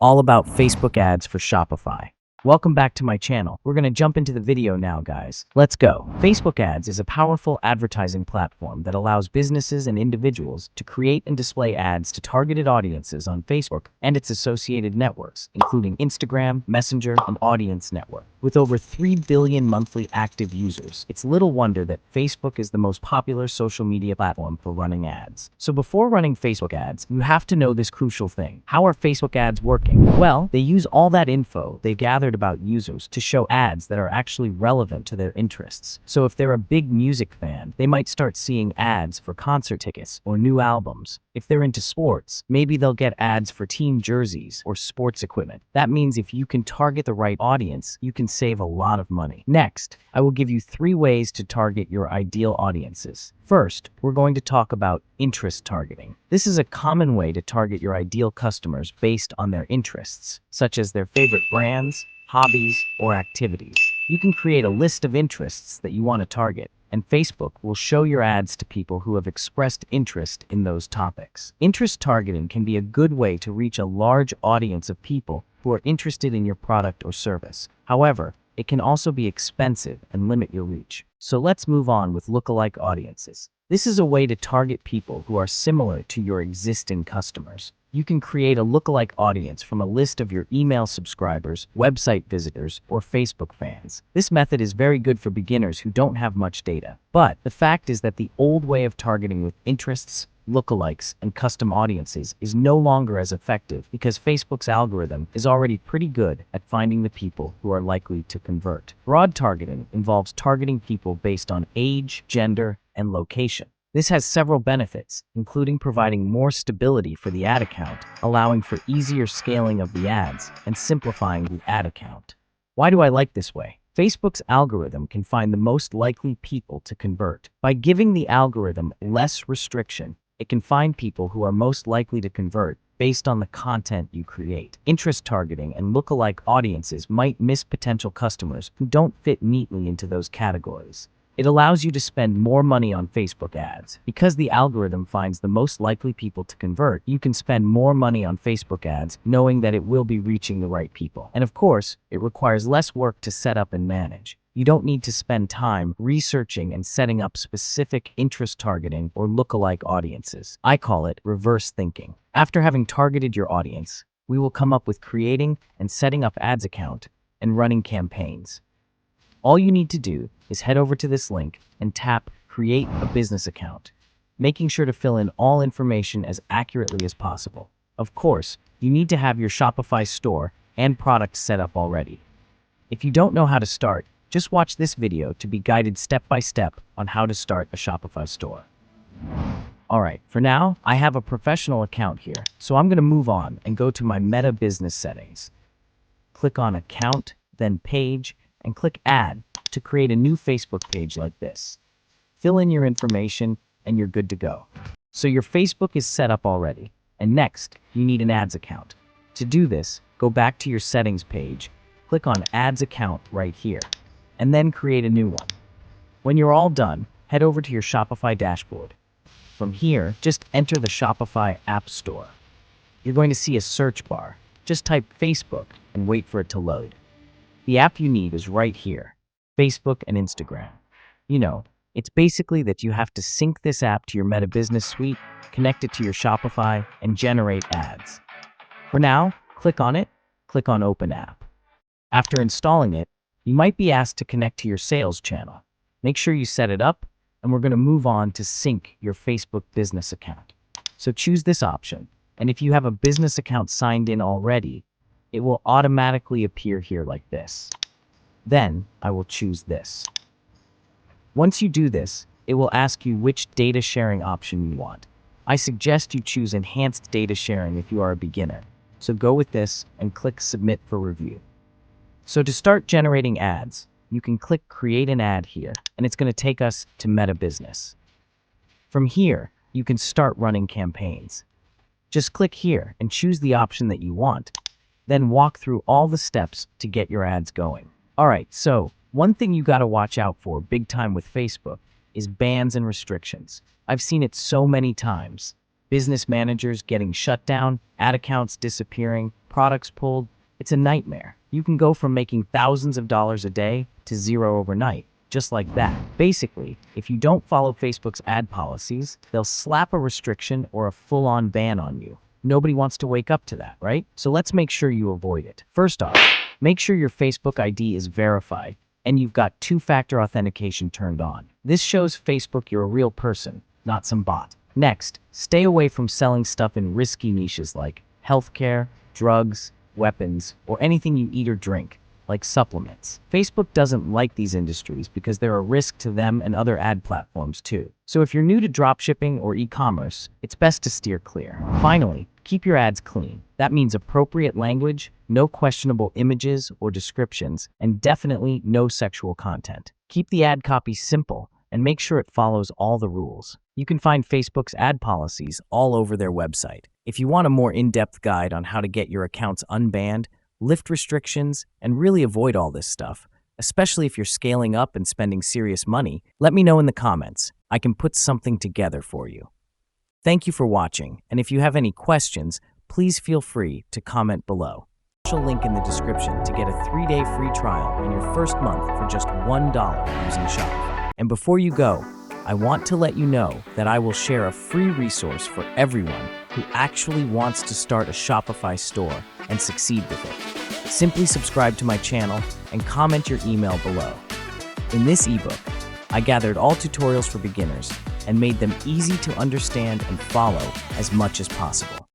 all about Facebook ads for Shopify. Welcome back to my channel. We're going to jump into the video now, guys. Let's go. Facebook ads is a powerful advertising platform that allows businesses and individuals to create and display ads to targeted audiences on Facebook and its associated networks, including Instagram, Messenger, and Audience Network. With over 3 billion monthly active users, it's little wonder that Facebook is the most popular social media platform for running ads. So before running Facebook ads, you have to know this crucial thing. How are Facebook ads working? Well, they use all that info they've gathered about users to show ads that are actually relevant to their interests. So if they're a big music fan, they might start seeing ads for concert tickets or new albums. If they're into sports, maybe they'll get ads for team jerseys or sports equipment. That means if you can target the right audience, you can save a lot of money. Next, I will give you 3 ways to target your ideal audiences. First, we're going to talk about interest targeting. This is a common way to target your ideal customers based on their interests, such as their favorite brands, hobbies, or activities. You can create a list of interests that you want to target, and Facebook will show your ads to people who have expressed interest in those topics. Interest targeting can be a good way to reach a large audience of people who are interested in your product or service. However, it can also be expensive and limit your reach. So let's move on with lookalike audiences. This is a way to target people who are similar to your existing customers. You can create a lookalike audience from a list of your email subscribers, website visitors, or Facebook fans. This method is very good for beginners who don't have much data. But the fact is that the old way of targeting with interests, lookalikes, and custom audiences is no longer as effective because Facebook's algorithm is already pretty good at finding the people who are likely to convert. Broad targeting involves targeting people based on age, gender, and location. This has several benefits, including providing more stability for the ad account, allowing for easier scaling of the ads, and simplifying the ad account. Why do I like this way? Facebook's algorithm can find the most likely people to convert. By giving the algorithm less restriction, it can find people who are most likely to convert based on the content you create. Interest targeting and lookalike audiences might miss potential customers who don't fit neatly into those categories. It allows you to spend more money on Facebook ads. Because the algorithm finds the most likely people to convert, you can spend more money on Facebook ads knowing that it will be reaching the right people. And of course, it requires less work to set up and manage. You don't need to spend time researching and setting up specific interest targeting or lookalike audiences. I call it reverse thinking. After having targeted your audience, we will come up with creating and setting up ads account and running campaigns. All you need to do is head over to this link and tap Create a Business Account, making sure to fill in all information as accurately as possible. Of course, you need to have your Shopify store and product set up already. If you don't know how to start, just watch this video to be guided step by step on how to start a Shopify store. Alright, for now, I have a professional account here, so I'm going to move on and go to my Meta Business settings. Click on Account, then Page, and click Add to create a new Facebook page like this. Fill in your information and you're good to go. So your Facebook is set up already. And next, you need an ads account. To do this, go back to your settings page, click on Ads Account right here, and then create a new one. When you're all done, head over to your Shopify dashboard. From here, just enter the Shopify App Store. You're going to see a search bar. Just type Facebook and wait for it to load. The app you need is right here, Facebook and Instagram. You know, it's basically that you have to sync this app to your Meta Business Suite, connect it to your Shopify, and generate ads. For now, click on it, click on Open App. After installing it, you might be asked to connect to your sales channel. Make sure you set it up, and we're going to move on to sync your Facebook business account. So choose this option, and if you have a business account signed in already, it will automatically appear here like this. Then I will choose this. Once you do this, it will ask you which data sharing option you want. I suggest you choose enhanced data sharing if you are a beginner. So go with this and click Submit for review. So to start generating ads, you can click Create an Ad here, and it's going to take us to Meta Business. From here, you can start running campaigns. Just click here and choose the option that you want. Then walk through all the steps to get your ads going. Alright, so one thing you gotta watch out for big time with Facebook is bans and restrictions. I've seen it so many times. Business managers getting shut down, ad accounts disappearing, products pulled. It's a nightmare. You can go from making thousands of dollars a day to zero overnight, just like that. Basically, if you don't follow Facebook's ad policies, they'll slap a restriction or a full-on ban on you. Nobody wants to wake up to that, right? So let's make sure you avoid it. First off, make sure your Facebook ID is verified and you've got two-factor authentication turned on. This shows Facebook you're a real person, not some bot. Next, stay away from selling stuff in risky niches like healthcare, drugs, weapons, or anything you eat or drink, like supplements. Facebook doesn't like these industries because they're a risk to them and other ad platforms too. So if you're new to dropshipping or e-commerce, it's best to steer clear. Finally, keep your ads clean. That means appropriate language, no questionable images or descriptions, and definitely no sexual content. Keep the ad copy simple and make sure it follows all the rules. You can find Facebook's ad policies all over their website. If you want a more in-depth guide on how to get your accounts unbanned, lift restrictions, and really avoid all this stuff, especially if you're scaling up and spending serious money, let me know in the comments. I can put something together for you. Thank you for watching, and if you have any questions, please feel free to comment below. Special link in the description to get a 3-day free trial and your first month for just $1 using Shopify. And before you go, I want to let you know that I will share a free resource for everyone who actually wants to start a Shopify store and succeed with it. Simply subscribe to my channel and comment your email below. In this ebook, I gathered all tutorials for beginners and made them easy to understand and follow as much as possible.